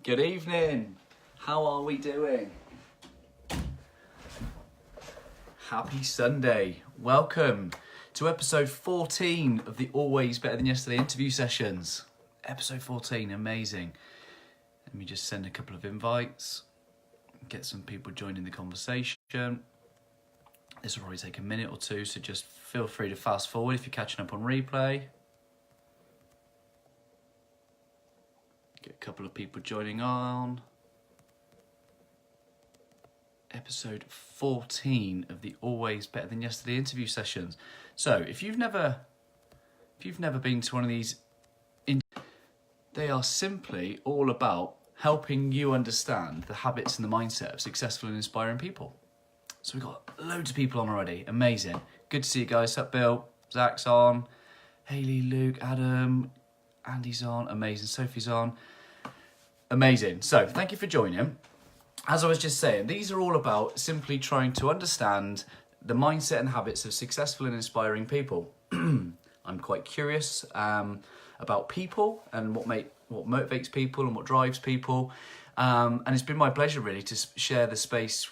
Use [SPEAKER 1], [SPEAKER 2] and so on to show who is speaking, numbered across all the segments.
[SPEAKER 1] Good evening. How are we doing? Happy Sunday. Welcome to episode 14 of the Always Better Than Yesterday interview sessions. Episode 14, amazing. Let me just send a couple of invites, get some people joining the conversation. This will probably take a minute or two, so just feel free to fast forward if you're catching up on replay. Get a couple of people joining on. Episode 14 of the Always Better Than Yesterday interview sessions. So if you've never been to one of these, they are simply all about helping you understand the habits and the mindset of successful and inspiring people. So we've got loads of people on already. Amazing. Good to see you guys. Sup, Bill? Zach's on. Haley, Luke, Adam, Andy's on. Amazing. Sophie's on. Amazing. So thank you for joining. As I was just saying, these are all about simply trying to understand the mindset and habits of successful and inspiring people. I'm quite curious about people and what motivates people and what drives people. And it's been my pleasure really to share the space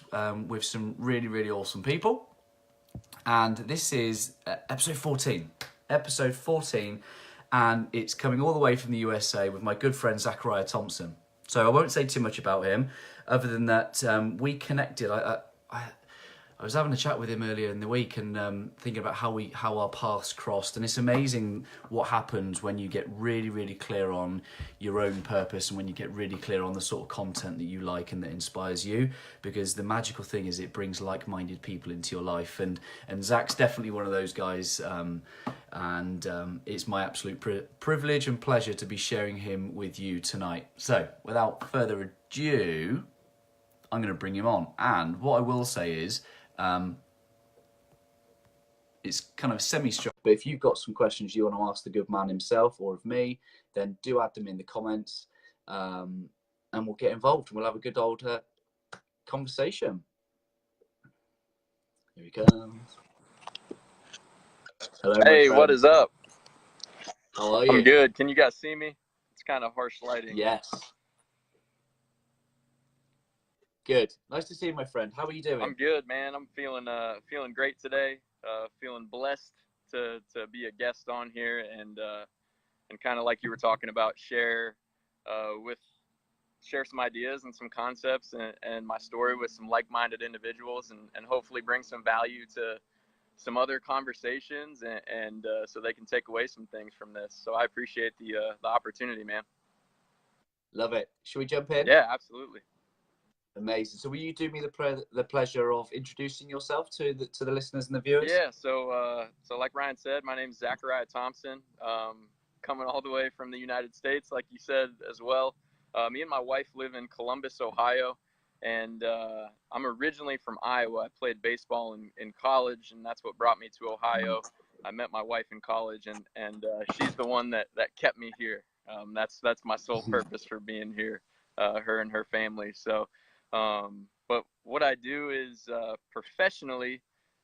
[SPEAKER 1] with some really, really awesome people. And this is episode 14. Episode 14. And it's coming all the way from the USA with my good friend Zachariah Thompson. So I won't say too much about him, other than that we connected. I was having a chat with him earlier in the week and thinking about how our paths crossed. And it's amazing what happens when you get really, really clear on your own purpose and when you get really clear on the sort of content that you like and that inspires you. Because the magical thing is it brings like-minded people into your life. And Zach's definitely one of those guys. It's my absolute privilege and pleasure to be sharing him with you tonight. So without further ado, I'm going to bring him on. And what I will say is, it's kind of semi-structured, but if you've got some questions you want to ask the good man himself or of me, then do add them in the comments, and we'll get involved and we'll have a good old conversation. Here he comes. Hello,
[SPEAKER 2] hey, what is up?
[SPEAKER 1] How are you?
[SPEAKER 2] I'm good. Can you guys see me? It's kind of harsh lighting.
[SPEAKER 1] Yes. Good. Nice to see you, my friend. How are you doing?
[SPEAKER 2] I'm good, man. I'm feeling great today. Feeling blessed to be a guest on here and kind of like you were talking about, share some ideas and some concepts and my story with some like-minded individuals and hopefully bring some value to some other conversations and so they can take away some things from this. So I appreciate the opportunity, man.
[SPEAKER 1] Love it. Should we jump in?
[SPEAKER 2] Yeah, absolutely.
[SPEAKER 1] Amazing. So will you do me the pleasure of introducing yourself to the listeners and the viewers?
[SPEAKER 2] Yeah, so like Ryan said, my name is Zachariah Thompson, coming all the way from the United States, like you said as well. Me and my wife live in Columbus, Ohio, and I'm originally from Iowa. I played baseball in college, and that's what brought me to Ohio. I met my wife in college, and she's the one that kept me here. That's my sole purpose for being here, her and her family. So. But what I do is professionally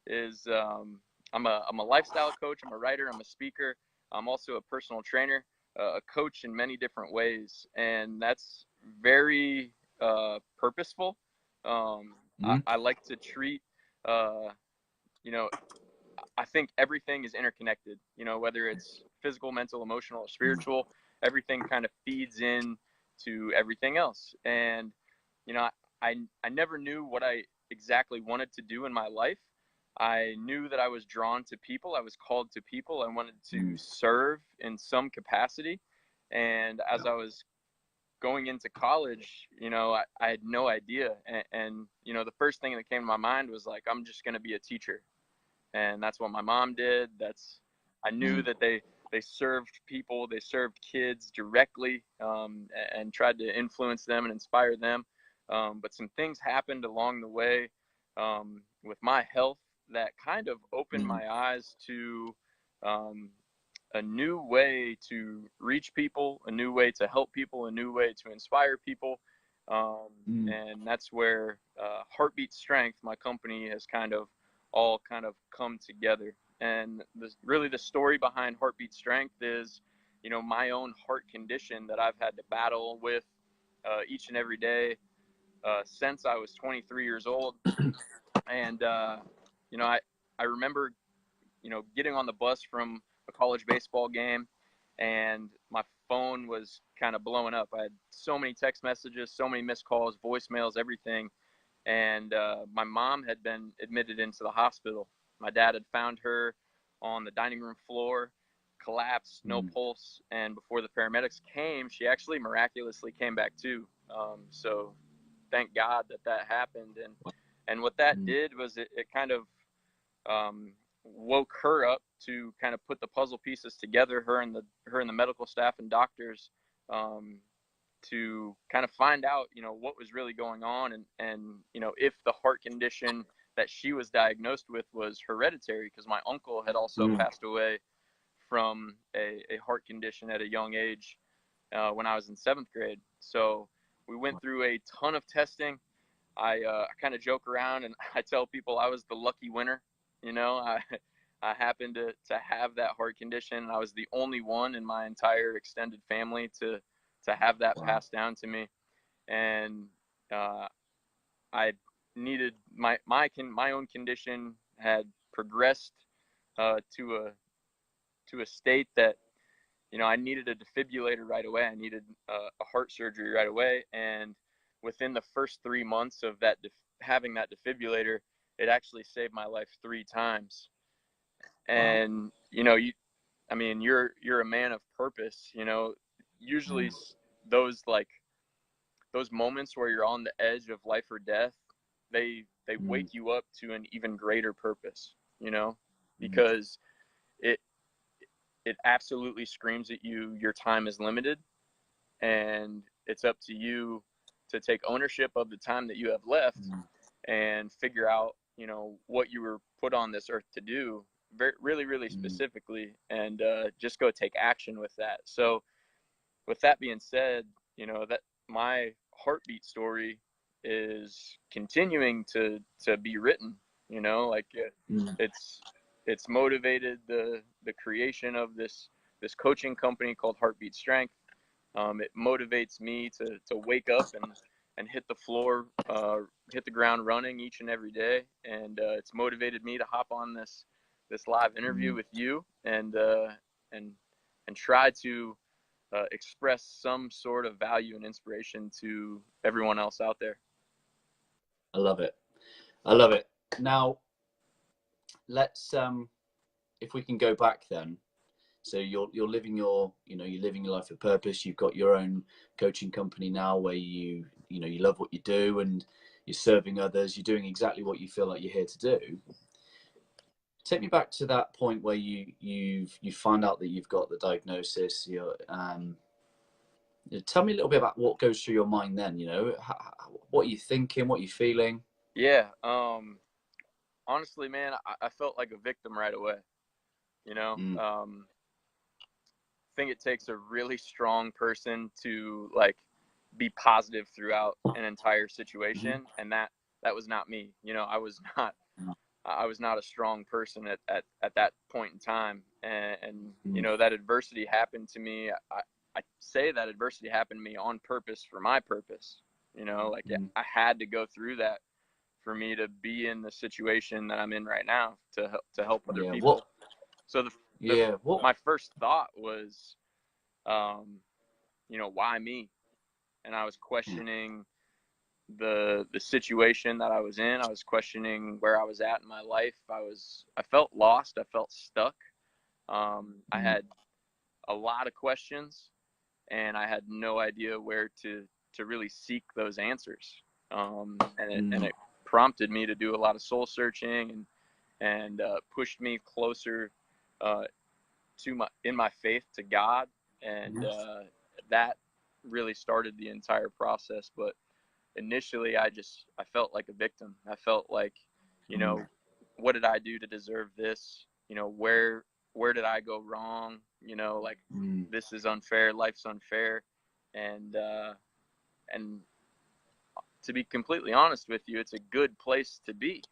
[SPEAKER 2] is I'm a lifestyle coach. I'm a writer. I'm a speaker. I'm also a personal trainer, a coach in many different ways, and that's very purposeful. I like to treat, I think everything is interconnected. Whether it's physical, mental, emotional, or spiritual, everything kind of feeds in to everything else, and I never knew what I exactly wanted to do in my life. I knew that I was drawn to people. I was called to people. I wanted to serve in some capacity. And as I was going into college, I had no idea. And the first thing that came to my mind was like, I'm just going to be a teacher. And that's what my mom did. I knew that they served people, they served kids directly, and tried to influence them and inspire them. But some things happened along the way with my health that kind of opened my eyes to a new way to reach people, a new way to help people, a new way to inspire people. And that's where Heartbeat Strength, my company, has all come together. And the story behind Heartbeat Strength is, my own heart condition that I've had to battle with each and every day since I was 23 years old. And, I remember, getting on the bus from a college baseball game, and my phone was kind of blowing up. I had so many text messages, so many missed calls, voicemails, everything. And my mom had been admitted into the hospital. My dad had found her on the dining room floor, collapsed, no pulse. And before the paramedics came, she actually miraculously came back too. So thank God that happened. And what that did was it kind of woke her up to kind of put the puzzle pieces together, her and the medical staff and doctors, to kind of find out, what was really going on, and if the heart condition that she was diagnosed with was hereditary, because my uncle had also passed away from a heart condition at a young age when I was in 7th grade. So we went through a ton of testing. I kind of joke around and I tell people I was the lucky winner. I happened to have that heart condition. I was the only one in my entire extended family to have that passed down to me. And I needed my own condition had progressed to a state that, I needed a defibrillator right away. I needed a heart surgery right away. And within the first 3 months of that having that defibrillator, it actually saved my life 3 times. And you're a man of purpose. Usually those moments where you're on the edge of life or death, they wake you up to an even greater purpose, because it absolutely screams at you, your time is limited, and it's up to you to take ownership of the time that you have left and figure out, what you were put on this earth to do, really, really specifically, and just go take action with that. So with that being said, that my heartbeat story is continuing to be written, it's motivated the creation of this coaching company called Heartbeat Strength. It motivates me to wake up and hit the floor, hit the ground running each and every day. And it's motivated me to hop on this live interview with you and try to express some sort of value and inspiration to everyone else out there.
[SPEAKER 1] I love it. I love it. Now, let's if we can go back then. So you're living your life of purpose. You've got your own coaching company now where you love what you do and you're serving others. You're doing exactly what you feel like you're here to do. Take me back to that point where you find out that you've got the diagnosis. Tell me a little bit about what goes through your mind then. What are you thinking? What are you feeling?
[SPEAKER 2] Yeah. Honestly, man, I felt like a victim right away. I think it takes a really strong person to be positive throughout an entire situation, and that was not me. I was not a strong person at that point in time, and that adversity happened to me. I say that adversity happened to me on purpose for my purpose. I had to go through that for me to be in the situation that I'm in right now to help other people. So my first thought was, why me? And I was questioning the situation that I was in. I was questioning where I was at in my life. I felt lost. I felt stuck. I had a lot of questions, and I had no idea where to really seek those answers. And it prompted me to do a lot of soul searching and pushed me closer in my faith to God, and that really started the entire process. But initially, I felt like a victim. I felt like, what did I do to deserve this? Where did I go wrong? This is unfair. Life's unfair. And to be completely honest with you, it's a good place to be.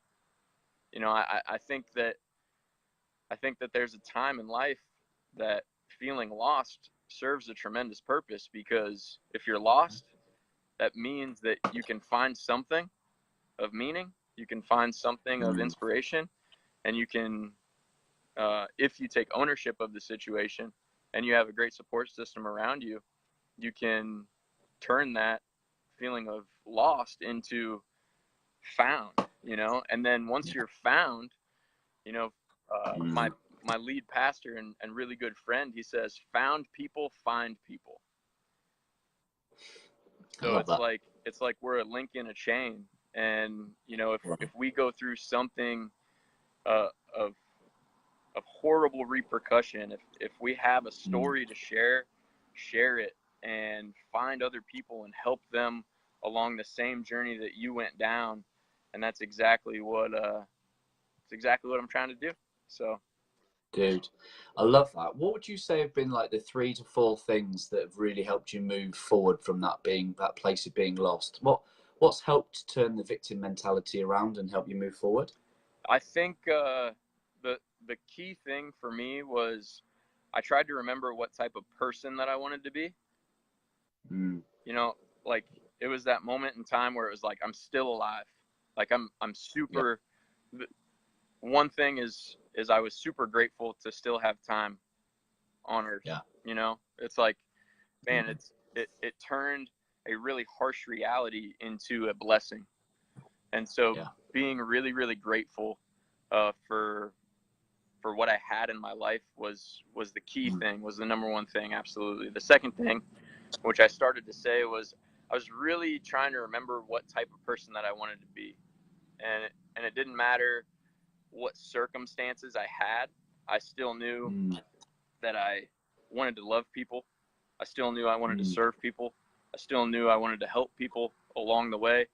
[SPEAKER 2] I think that there's a time in life that feeling lost serves a tremendous purpose, because if you're lost, that means that you can find something of meaning, you can find something of inspiration, and you can, if you take ownership of the situation and you have a great support system around you, you can turn that feeling of lost into found, and then once you're found, my lead pastor and really good friend, he says, found people find people. So it's like we're a link in a chain. And, if we go through something of horrible repercussion, if we have a story to share it and find other people and help them along the same journey that you went down. And that's exactly what I'm trying to do. So.
[SPEAKER 1] Dude, I love that. What would you say have been like the 3 to 4 things that have really helped you move forward from that place of being lost? What's helped turn the victim mentality around and help you move forward?
[SPEAKER 2] I think the key thing for me was I tried to remember what type of person that I wanted to be. Like it was that moment in time where it was like, I'm still alive. Like I'm super. Yeah. One thing is I was super grateful to still have time on earth.
[SPEAKER 1] Yeah.
[SPEAKER 2] It's like, man, it turned a really harsh reality into a blessing. And so being really, really grateful for what I had in my life was the key thing, was the number one thing. Absolutely. The second thing, which I started to say, was I was really trying to remember what type of person that I wanted to be. And it didn't matter what circumstances I had. I still knew that I wanted to love people. I still knew I wanted to serve people. I still knew I wanted to help people along the way.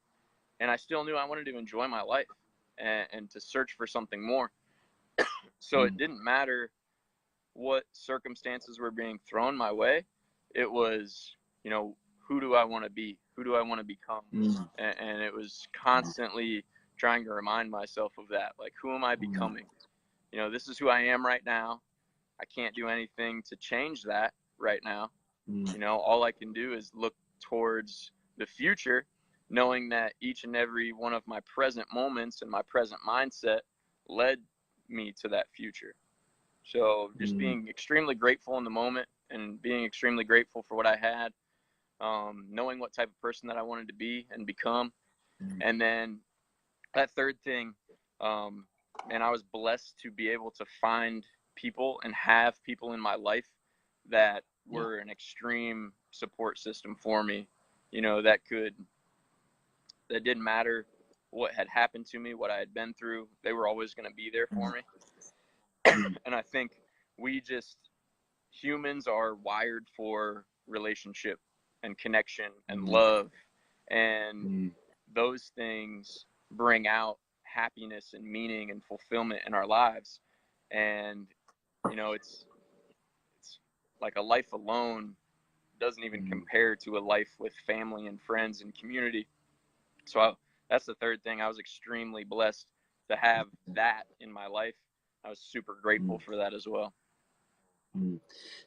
[SPEAKER 2] And I still knew I wanted to enjoy my life and to search for something more. So it didn't matter what circumstances were being thrown my way. It was, who do I want to be? Who do I want to become? And it was constantly trying to remind myself of that. Like, who am I becoming? This is who I am right now. I can't do anything to change that right now. All I can do is look towards the future, knowing that each and every one of my present moments and my present mindset led me to that future. So just being extremely grateful in the moment and being extremely grateful for what I had, knowing what type of person that I wanted to be and become. And then that third thing, and I was blessed to be able to find people and have people in my life that were an extreme support system for me, that didn't matter what had happened to me, what I had been through. They were always going to be there for me. And I think humans are wired for relationship and connection and love, and those things bring out happiness and meaning and fulfillment in our lives. And it's like a life alone doesn't even compare to a life with family and friends and community. So that's the third thing. I was extremely blessed to have that in my life. I was super grateful for that as well.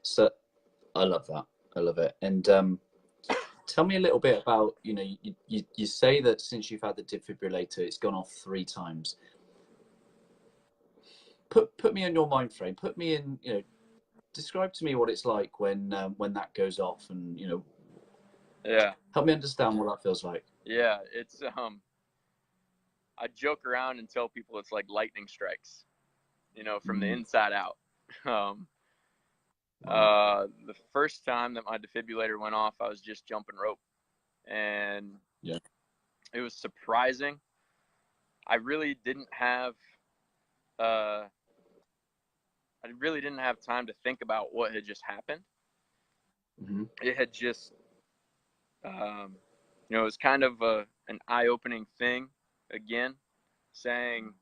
[SPEAKER 1] So I love that. I love it. And tell me a little bit about, you say that since you've had the defibrillator, it's gone off 3 times. Put me in your mind frame. Put me in, describe to me what it's like when that goes off, and help me understand what that feels like.
[SPEAKER 2] Yeah, it's I joke around and tell people it's like lightning strikes, from the inside out. The first time that my defibrillator went off, I was just jumping rope, and it was surprising. I really didn't have time to think about what had just happened. It had just, it was kind of an eye-opening thing again, saying,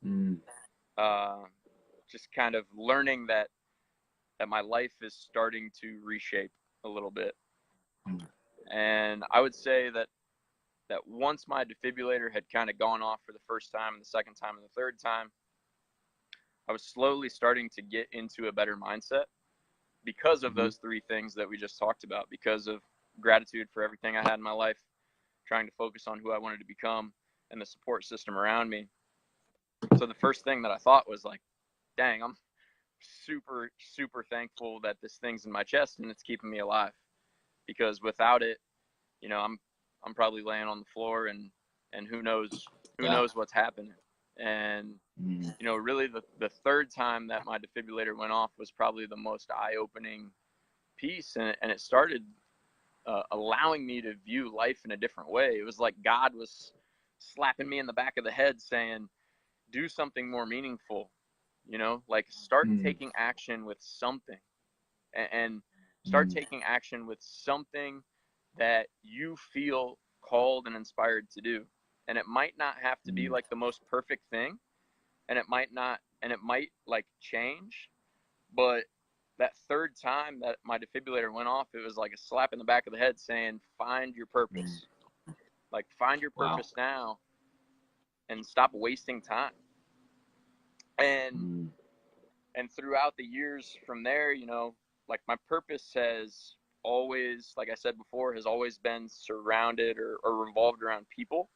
[SPEAKER 2] just kind of learning that my life is starting to reshape a little bit. And I would say that once my defibrillator had kind of gone off for the first time and the second time and the third time, I was slowly starting to get into a better mindset because of those 3 things that we just talked about, because of gratitude for everything I had in my life, trying to focus on who I wanted to become and the support system around me. So the first thing that I thought was like, dang, I'm super, super thankful that this thing's in my chest and it's keeping me alive, because without it, you know, I'm probably laying on the floor and who knows what's happening. And, you know, really the third time that my defibrillator went off was probably the most eye-opening piece. And it started allowing me to view life in a different way. It was like God was slapping me in the back of the head saying, do something more meaningful, you know, like start taking action with something, and start taking action with something that you feel called and inspired to do. And it might not have to be like the most perfect thing, and it might like change, but that third time that my defibrillator went off, it was like a slap in the back of the head saying, find your purpose. Like, find your purpose now and stop wasting time. And throughout the years from there, you know, like my purpose has always, like I said before, has always been surrounded or revolved around people,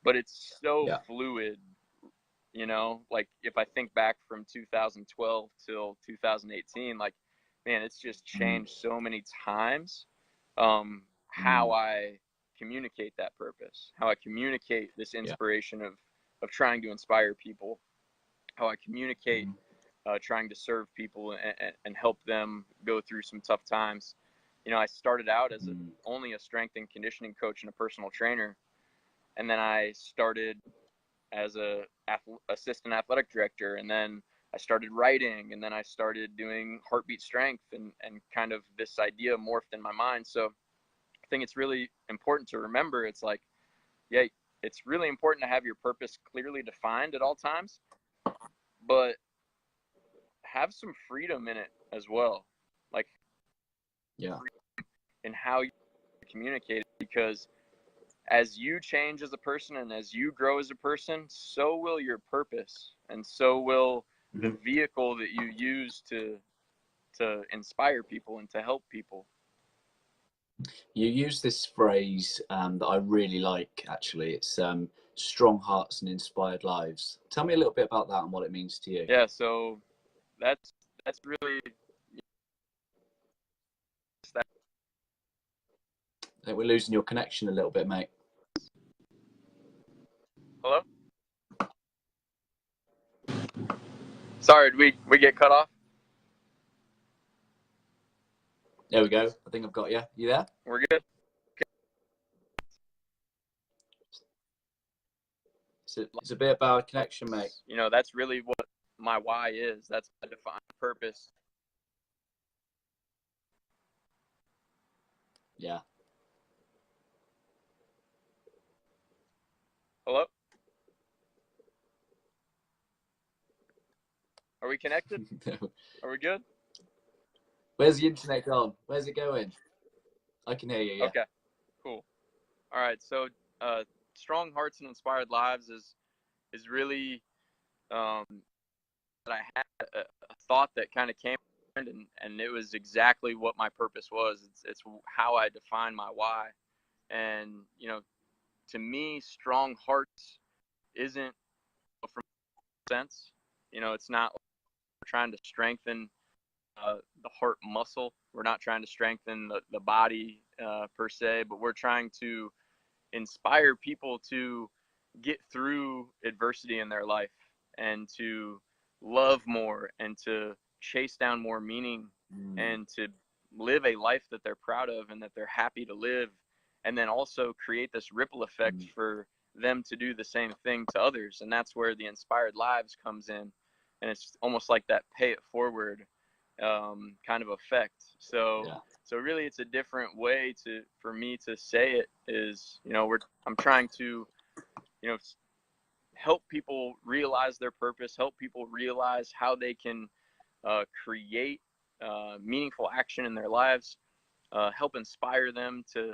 [SPEAKER 2] but it's so fluid, you know, like if I think back from 2012 till 2018, like, man, it's just changed so many times, how I communicate that purpose, how I communicate this inspiration of trying to inspire people, how I communicate trying to serve people and help them go through some tough times. You know, I started out as only a strength and conditioning coach and a personal trainer, and then I started as a assistant athletic director, and then I started writing, and then I started doing heartbeat strength, and kind of this idea morphed in my mind. So I think it's really important to remember, it's like, yeah, it's really important to have your purpose clearly defined at all times, but have some freedom in it as well. Like, in how you communicate it, because as you change as a person and as you grow as a person, so will your purpose, and so will the vehicle that you use to inspire people and to help people.
[SPEAKER 1] You use this phrase that I really like, actually. It's strong hearts and inspired lives. Tell me a little bit about that and what it means to you.
[SPEAKER 2] Yeah, so that's really that.
[SPEAKER 1] I think we're losing your connection a little bit, mate.
[SPEAKER 2] Hello? Sorry, did we get cut off?
[SPEAKER 1] There we go. I think I've got you. You there?
[SPEAKER 2] We're good.
[SPEAKER 1] It's a bit about connection, mate.
[SPEAKER 2] You know, that's really what my why is. That's my defined purpose.
[SPEAKER 1] Yeah.
[SPEAKER 2] Hello? Are we connected? Are we good?
[SPEAKER 1] Where's the internet gone? Where's it going? I can hear you, yeah.
[SPEAKER 2] Okay, cool. All right, so strong hearts and inspired lives is really that I had a thought that kind of came, and it was exactly what my purpose was. It's how I define my why. And, you know, to me, strong hearts isn't from sense. You know, it's not like we're trying to strengthen the heart muscle. We're not trying to strengthen the body per se, but we're trying to inspire people to get through adversity in their life and to love more and to chase down more meaning and to live a life that they're proud of and that they're happy to live, and then also create this ripple effect for them to do the same thing to others. And that's where the inspired lives comes in, and it's almost like that pay it forward kind of effect. So so really it's a different way for me to say it is, you know, I'm trying to, you know, help people realize their purpose, help people realize how they can create meaningful action in their lives, help inspire them to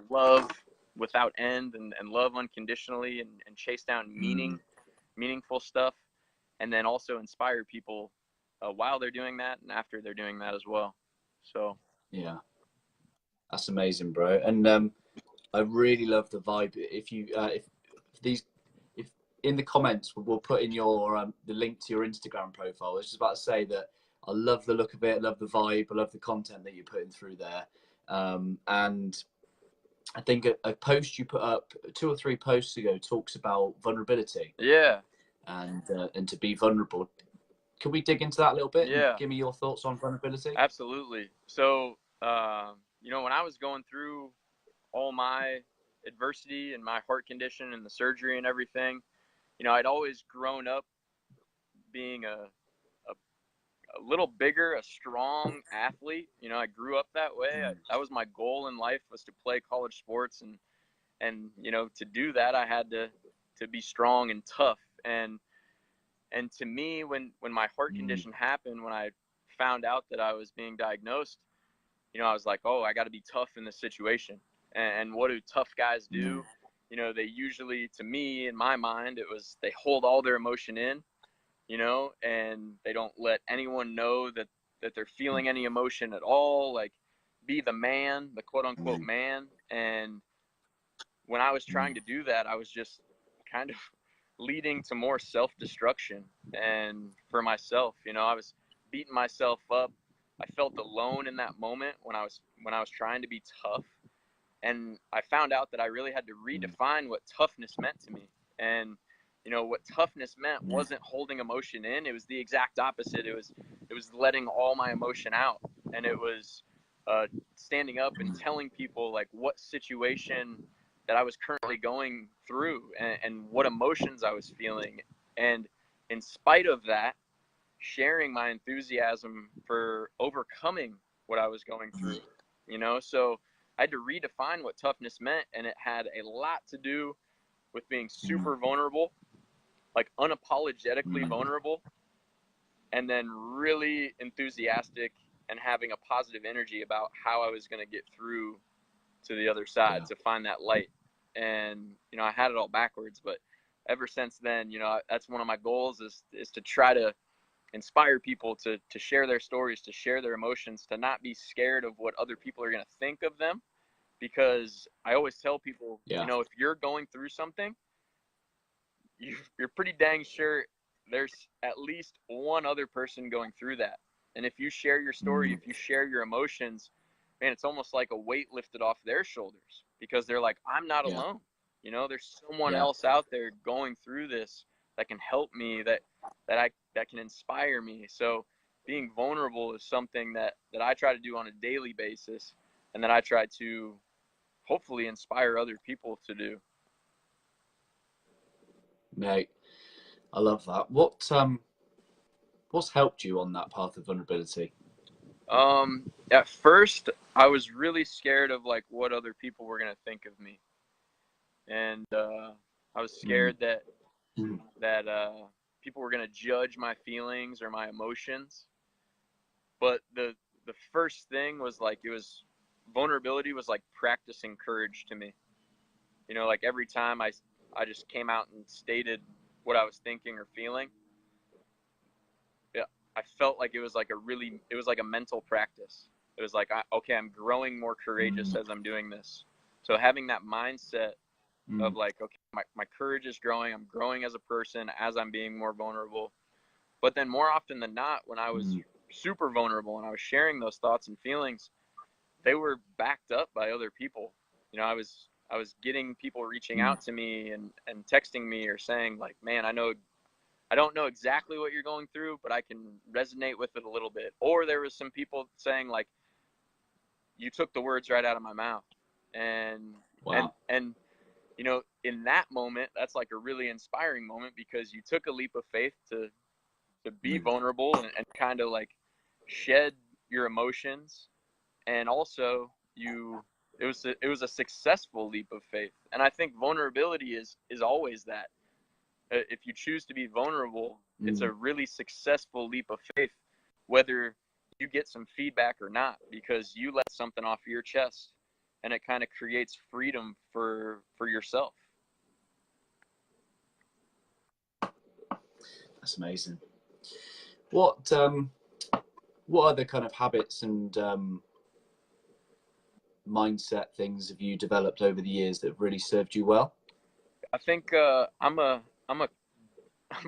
[SPEAKER 2] love without end and love unconditionally and chase down meaningful stuff, and then also inspire people while they're doing that and after they're doing that as well. So
[SPEAKER 1] yeah, that's amazing, bro. And I really love the vibe. If you if in the comments we'll put in your the link to your Instagram profile. I was just about to say that I love the look of it, I love the vibe, I love the content that you're putting through there. And I think a post you put up 2 or 3 posts ago talks about vulnerability.
[SPEAKER 2] Yeah.
[SPEAKER 1] And to be vulnerable. Can we dig into that a little bit and
[SPEAKER 2] Yeah.
[SPEAKER 1] give me your thoughts on vulnerability?
[SPEAKER 2] Absolutely. So, you know, when I was going through all my adversity and my heart condition and the surgery and everything, you know, I'd always grown up being a little bigger, a strong athlete. You know, I grew up that way. That was my goal in life, was to play college sports, and you know, to do that, I had to be strong and tough. And to me, when my heart condition happened, when I found out that I was being diagnosed, you know, I was like, oh, I got to be tough in this situation. And what do tough guys do? You know, they usually, to me, in my mind, it was they hold all their emotion in, you know, and they don't let anyone know that they're feeling any emotion at all. Like, be the man, the quote unquote man. And when I was trying to do that, I was just kind of leading to more self-destruction. And for myself, you know, I was beating myself up. I felt alone in that moment when I was trying to be tough. And I found out that I really had to redefine what toughness meant to me. And you know, what toughness meant wasn't holding emotion in. It was the exact opposite. It was letting all my emotion out. And it was standing up and telling people like what situation that I was currently going through, and what emotions I was feeling. And in spite of that, sharing my enthusiasm for overcoming what I was going through, you know? So I had to redefine what toughness meant, and it had a lot to do with being super vulnerable, like unapologetically vulnerable, and then really enthusiastic and having a positive energy about how I was going to get through to the other side, to find that light. And, you know, I had it all backwards, but ever since then, you know, that's one of my goals is to try to inspire people to share their stories, to share their emotions, to not be scared of what other people are going to think of them. Because I always tell people, you know, if you're going through something, you're pretty dang sure there's at least one other person going through that. And if you share your story, if you share your emotions, man, it's almost like a weight lifted off their shoulders, because they're like, I'm not alone. You know, there's someone else out there going through this that can help me, that can inspire me. So being vulnerable is something that I try to do on a daily basis, and that I try to hopefully inspire other people to do.
[SPEAKER 1] Mate, I love that. What's helped you on that path of vulnerability?
[SPEAKER 2] At first, I was really scared of like what other people were gonna think of me, and I was scared that people were gonna judge my feelings or my emotions. But the first thing was like, vulnerability was like practicing courage to me. You know, like every time I just came out and stated what I was thinking or feeling, I felt like it was like a mental practice. It was like, okay, I'm growing more courageous as I'm doing this. So having that mindset of like, okay, my courage is growing. I'm growing as a person as I'm being more vulnerable. But then more often than not, when I was super vulnerable and I was sharing those thoughts and feelings, they were backed up by other people. You know, I was getting people reaching out to me and texting me or saying like, man, I don't know exactly what you're going through, but I can resonate with it a little bit. Or there was some people saying like, you took the words right out of my mouth. And you know, in that moment, that's like a really inspiring moment, because you took a leap of faith to be vulnerable and kind of like shed your emotions. And also it was a successful leap of faith. And I think vulnerability is always that. If you choose to be vulnerable, it's a really successful leap of faith, whether you get some feedback or not, because you let something off your chest, and it kind of creates freedom for yourself.
[SPEAKER 1] That's amazing. What other kind of habits and mindset things have you developed over the years that have really served you well?
[SPEAKER 2] I think I'm a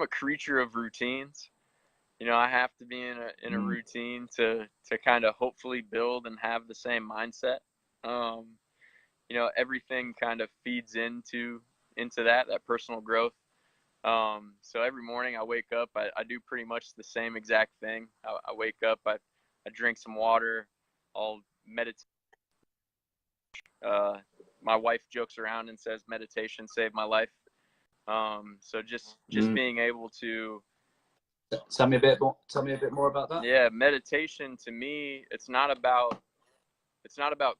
[SPEAKER 2] creature of routines. I have to be in a routine to kind of hopefully build and have the same mindset. Everything kind of feeds into that personal growth. So every morning I wake up, I do pretty much the same exact thing. I wake up, I drink some water, I'll meditate. My wife jokes around and says meditation saved my life. So just being able to
[SPEAKER 1] tell me a bit more about that.
[SPEAKER 2] Yeah, meditation to me, it's not about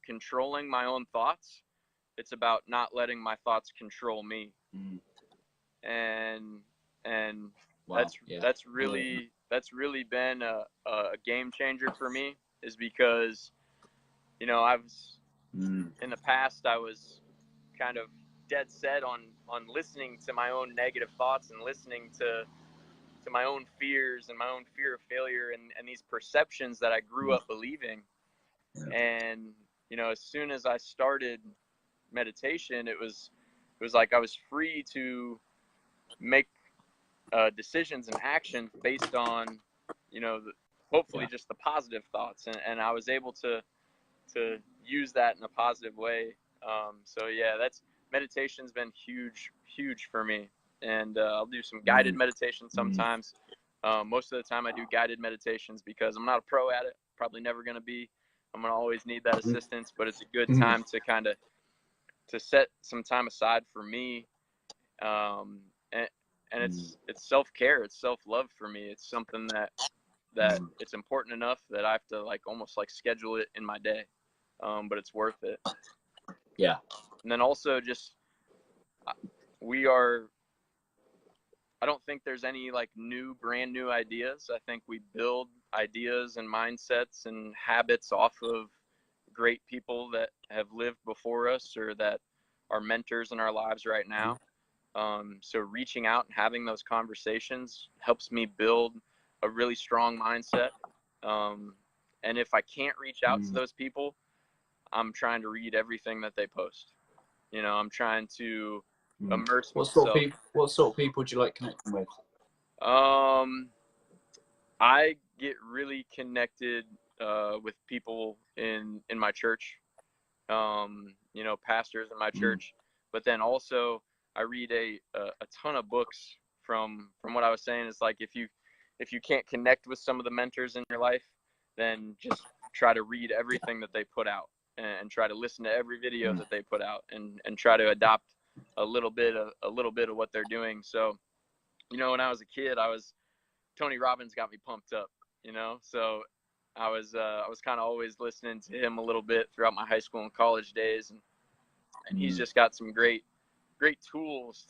[SPEAKER 2] controlling my own thoughts. It's about not letting my thoughts control me. And wow, that's really been a game changer for me, is because I was in the past, I was kind of dead set on listening to my own negative thoughts and listening to my own fears and my own fear of failure and these perceptions that I grew up believing. And as soon as I started meditation, it was like I was free to make decisions and actions based on hopefully just the positive thoughts, and I was able to use that in a positive way. So yeah, meditation's been huge for me. And I'll do some guided meditation sometimes. Most of the time I do guided meditations because I'm not a pro at it, probably never going to be. I'm going to always need that assistance, but it's a good time to kind of to set some time aside for me. And it's self-care, it's self-love for me. It's something that it's important enough that I have to almost schedule it in my day. But it's worth it.
[SPEAKER 1] Yeah.
[SPEAKER 2] And then also just I don't think there's any brand new ideas. I think we build ideas and mindsets and habits off of great people that have lived before us or that are mentors in our lives right now. So reaching out and having those conversations helps me build a really strong mindset. And if I can't reach out to those people, I'm trying to read everything that they post. I'm trying to immerse myself.
[SPEAKER 1] What sort of people do you like connecting with?
[SPEAKER 2] I get really connected with people in my church, pastors in my church, but then also I read a ton of books from what I was saying. Is if you can't connect with some of the mentors in your life, then just try to read everything that they put out and try to listen to every video that they put out and try to adopt a little bit of what they're doing. So, when I was a kid, Tony Robbins got me pumped up, so I was kind of always listening to him a little bit throughout my high school and college days. And he's just got some great tools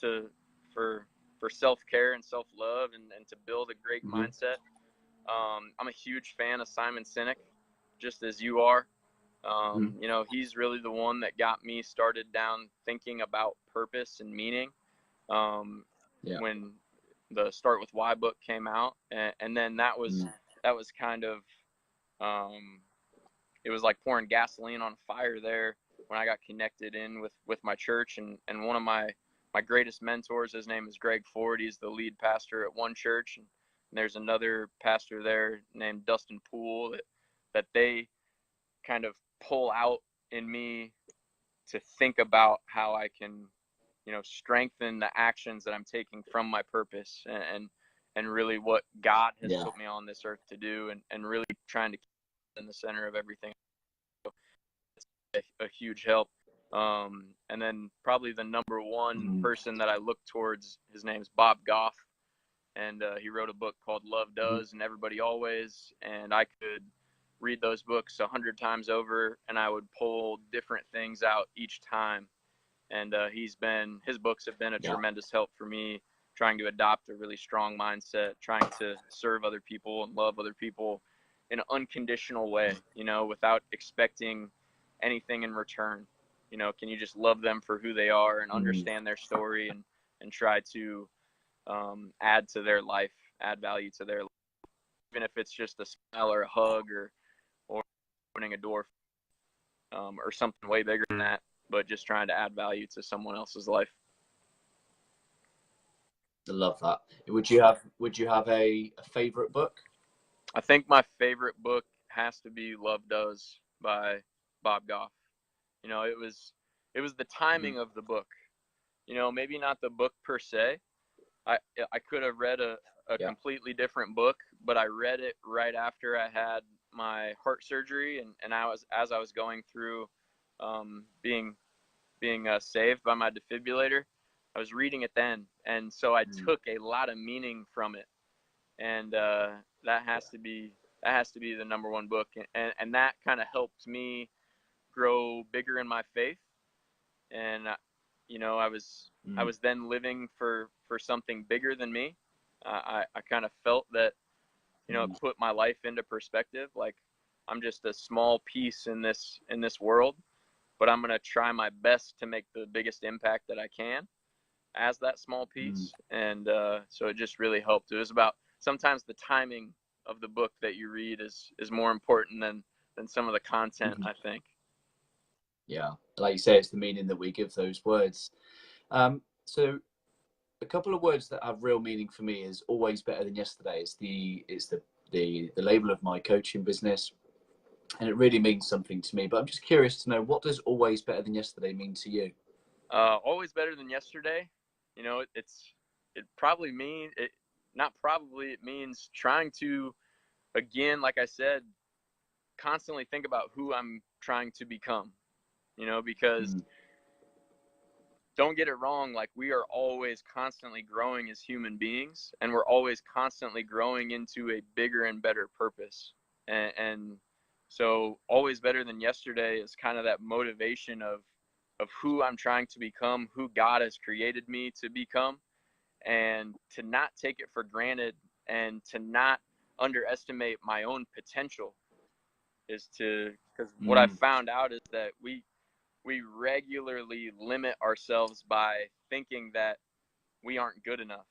[SPEAKER 2] for self-care and self-love and to build a great mindset. I'm a huge fan of Simon Sinek, just as you are. He's really the one that got me started down thinking about purpose and meaning. When the Start With Why book came out, and then that was kind of it was like pouring gasoline on a fire there when I got connected in with my church. And one of my greatest mentors, his name is Greg Ford. He's the lead pastor at one church, and there's another pastor there named Dustin Poole that they kind of pull out in me to think about how I can strengthen the actions that I'm taking from my purpose and really what God has put me on this earth to do, and really trying to keep in the center of everything. So it's a huge help. And then probably the number one person that I look towards, his name's Bob Goff, and he wrote a book called Love Does and Everybody Always, and I could read those books 100 times over and I would pull different things out each time. And his books have been a tremendous help for me, trying to adopt a really strong mindset, trying to serve other people and love other people in an unconditional way, without expecting anything in return. Can you just love them for who they are and understand their story and try to add to their life, add value to their life, even if it's just a smile or a hug or opening a door. or something way bigger than that, but just trying to add value to someone else's life.
[SPEAKER 1] I love that. Would you have a favorite book?
[SPEAKER 2] I think my favorite book has to be Love Does by Bob Goff. You know, it was the timing of the book. You know, maybe not the book per se. I could have read a completely different book, but I read it right after I had my heart surgery, and as I was going through being saved by my defibrillator. I was reading it then, and so I took a lot of meaning from it, and that has to be the number one book, and that kind of helped me grow bigger in my faith. And you know, I was then living for something bigger than me. I kind of felt that, you know, it put my life into perspective. Like, I'm just a small piece in this world, but I'm gonna try my best to make the biggest impact that I can as that small piece. And so it just really helped. It was about, sometimes the timing of the book that you read is more important than some of the content, I think.
[SPEAKER 1] Yeah, like you say, it's the meaning that we give those words. So a couple of words that have real meaning for me is always better than yesterday. It's the label of my coaching business, and it really means something to me. But I'm just curious to know, what does always better than yesterday mean to you?
[SPEAKER 2] Always better than yesterday. You know, it probably means it. Not probably, it means trying to, again, like I said, constantly think about who I'm trying to become. You know, because don't get it wrong, like, we are always constantly growing as human beings, and we're always constantly growing into a bigger and better purpose. And so always better than yesterday is kind of that motivation of who I'm trying to become, who God has created me to become, and to not take it for granted, and to not underestimate my own potential. Because what I've found out is that we regularly limit ourselves by thinking that we aren't good enough.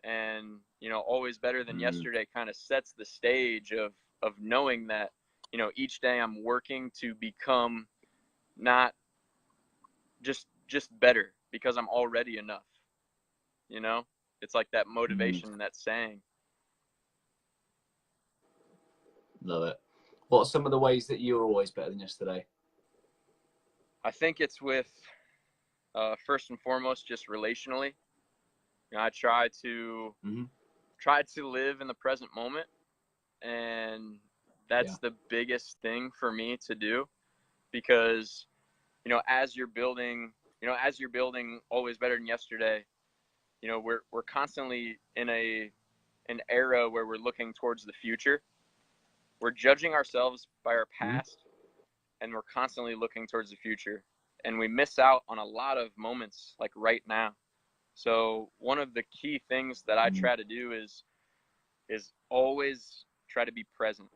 [SPEAKER 2] And, you know, always better than yesterday kind of sets the stage of knowing that, you know, each day I'm working to become not just better, because I'm already enough. You know, it's like that motivation, that saying.
[SPEAKER 1] Love it. What are some of the ways that you're always better than yesterday?
[SPEAKER 2] I think it's with, first and foremost, just relationally. You know, I try to live in the present moment, and that's the biggest thing for me to do, because, you know, as you're building always better than yesterday, you know, we're constantly in an era where we're looking towards the future. We're judging ourselves by our past, and we're constantly looking towards the future, and we miss out on a lot of moments, like right now. So one of the key things that I try to do is always try to be present,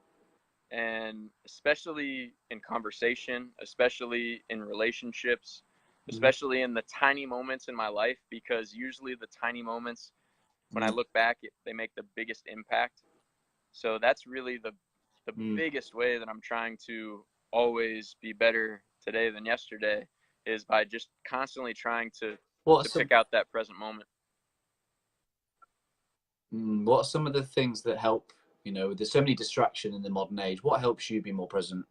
[SPEAKER 2] and especially in conversation, especially in relationships, especially in the tiny moments in my life, because usually the tiny moments, when I look back, they make the biggest impact. So that's really the biggest way that I'm trying to always be better today than yesterday, is by just constantly trying to pick out that present moment.
[SPEAKER 1] What are some of the things that help? You know, there's so many distractions in the modern age. What helps you be more present?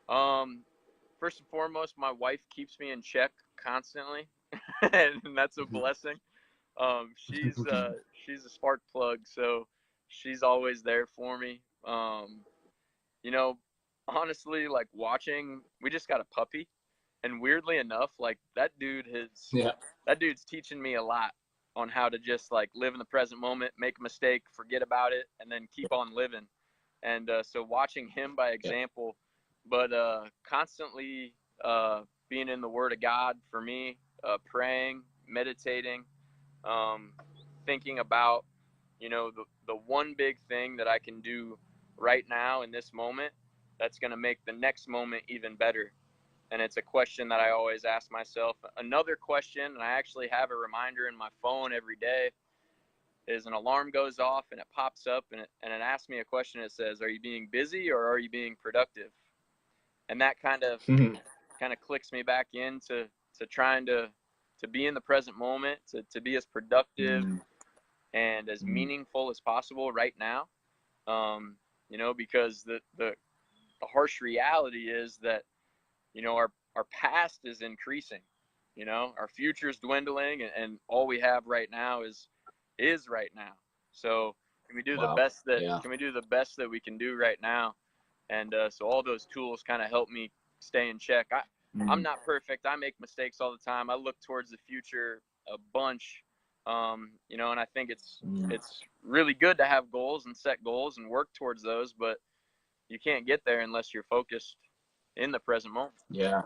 [SPEAKER 2] First and foremost, my wife keeps me in check constantly, and that's a blessing. She's a spark plug, so she's always there for me. You know, honestly, like, we just got a puppy, and weirdly enough, like, that dude's teaching me a lot on how to just, like, live in the present moment, make a mistake, forget about it, and then keep on living. And so watching him by example, but constantly being in the Word of God for me, praying, meditating, thinking about, you know, the one big thing that I can do right now in this moment that's going to make the next moment even better. And it's a question that I always ask myself. Another question, and I actually have a reminder in my phone every day, is an alarm goes off and it pops up, and it asks me a question. It says, are you being busy or are you being productive? and that kind of clicks me back into trying to be in the present moment, to be as productive and as meaningful as possible right now. You know, because the harsh reality is that, you know, our past is increasing, you know, our future is dwindling, and all we have right now is right now. So can we do the best that we can do right now? And so all those tools kind of help me stay in check. I'm not perfect. I make mistakes all the time. I look towards the future a bunch, you know, and I think it's really good to have goals and set goals and work towards those, but you can't get there unless you're focused in the present moment.
[SPEAKER 1] Yeah.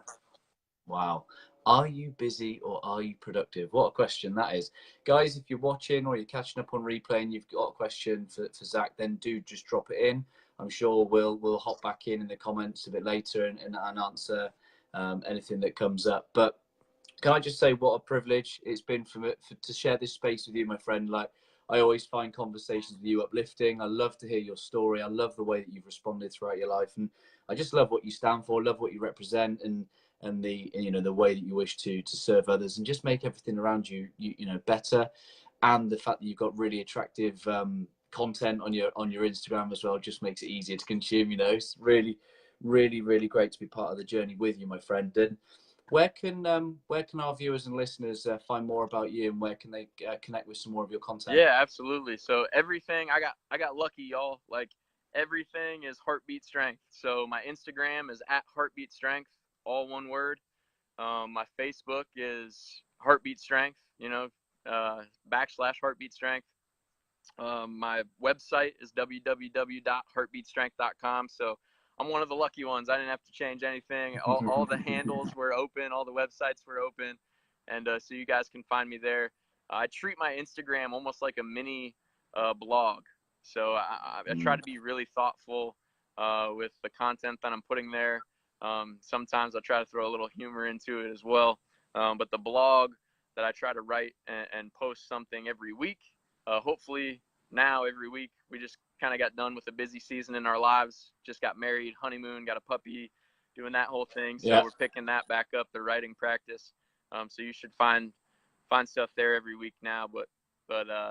[SPEAKER 1] Wow. Are you busy or are you productive? What a question that is. Guys, if you're watching or you're catching up on replay and you've got a question for Zach, then do just drop it in. I'm sure we'll hop back in the comments a bit later and answer anything that comes up. But can I just say what a privilege it's been to share this space with you, my friend. Like, I always find conversations with you uplifting. I love to hear your story. I love the way that you've responded throughout your life, and I just love what you stand for, love what you represent, and the, you know, the way that you wish to serve others and just make everything around you better. And the fact that you've got really attractive content on your Instagram as well just makes it easier to consume. You know, it's really, really, really great to be part of the journey with you, my friend. And where can our viewers and listeners find more about you, and where can they connect with some more of your content?
[SPEAKER 2] Yeah, absolutely. So everything, I got lucky, y'all. Like, everything is Heartbeat Strength. So my Instagram is @HeartbeatStrength, all one word. My Facebook is Heartbeat Strength, you know, /Heartbeat Strength. My website is www.heartbeatstrength.com. So I'm one of the lucky ones. I didn't have to change anything. All the handles were open. All the websites were open. And so you guys can find me there. I treat my Instagram almost like a mini blog. So I try to be really thoughtful with the content that I'm putting there. Sometimes I try to throw a little humor into it as well. But the blog that I try to write and post something every week, hopefully now every week. We just kind of got done with a busy season in our lives, just got married, honeymoon, got a puppy, doing that whole thing. So we're picking that back up, the writing practice. So you should find stuff there every week now, but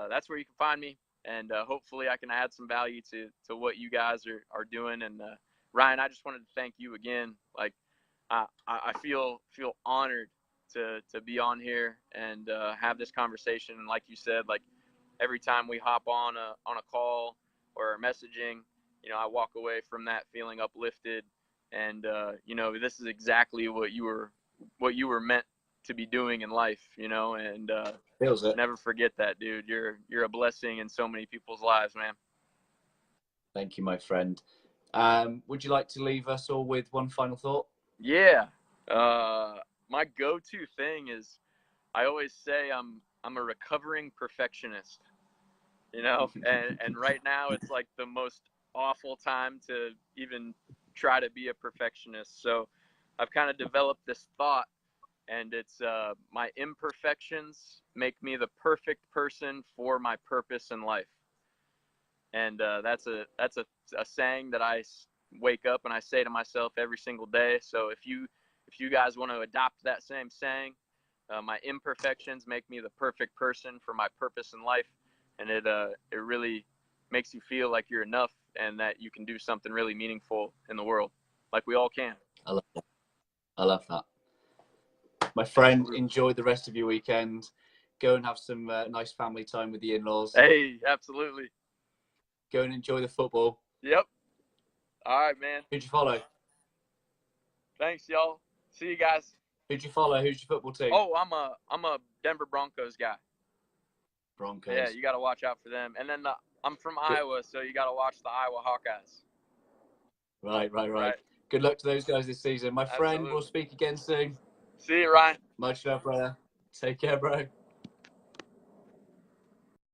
[SPEAKER 2] that's where you can find me. And hopefully I can add some value to what you guys are doing. And Ryan, I just wanted to thank you again. Like, I feel honored to be on here and have this conversation. And like you said, like, every time we hop on a call or messaging, you know, I walk away from that feeling uplifted. And you know, this is exactly what you were meant to be doing in life, you know. And never forget that, dude. You're a blessing in so many people's lives, man.
[SPEAKER 1] Thank you, my friend. Would you like to leave us all with one final thought?
[SPEAKER 2] Yeah. My go-to thing is, I always say I'm a recovering perfectionist, you know, and right now it's like the most awful time to even try to be a perfectionist. So I've kind of developed this thought, and it's my imperfections make me the perfect person for my purpose in life. And that's a saying that I wake up and I say to myself every single day. So if you guys want to adopt that same saying, my imperfections make me the perfect person for my purpose in life, and it really makes you feel like you're enough and that you can do something really meaningful in the world, like we all can.
[SPEAKER 1] I love that. My friend, enjoy the rest of your weekend. Go and have some nice family time with the in-laws.
[SPEAKER 2] Hey, absolutely.
[SPEAKER 1] Go and enjoy the football.
[SPEAKER 2] Yep. All right, man.
[SPEAKER 1] Who'd you follow?
[SPEAKER 2] Thanks, y'all. See you guys.
[SPEAKER 1] Who'd you follow? Who's your football team?
[SPEAKER 2] Oh, I'm a Denver Broncos guy.
[SPEAKER 1] Broncos.
[SPEAKER 2] Yeah, you got to watch out for them. And then I'm from Iowa, so you got to watch the Iowa Hawkeyes.
[SPEAKER 1] Right. Good luck to those guys this season. My friend, we'll speak again soon.
[SPEAKER 2] See you, Ryan.
[SPEAKER 1] Much love, brother. Take care, bro.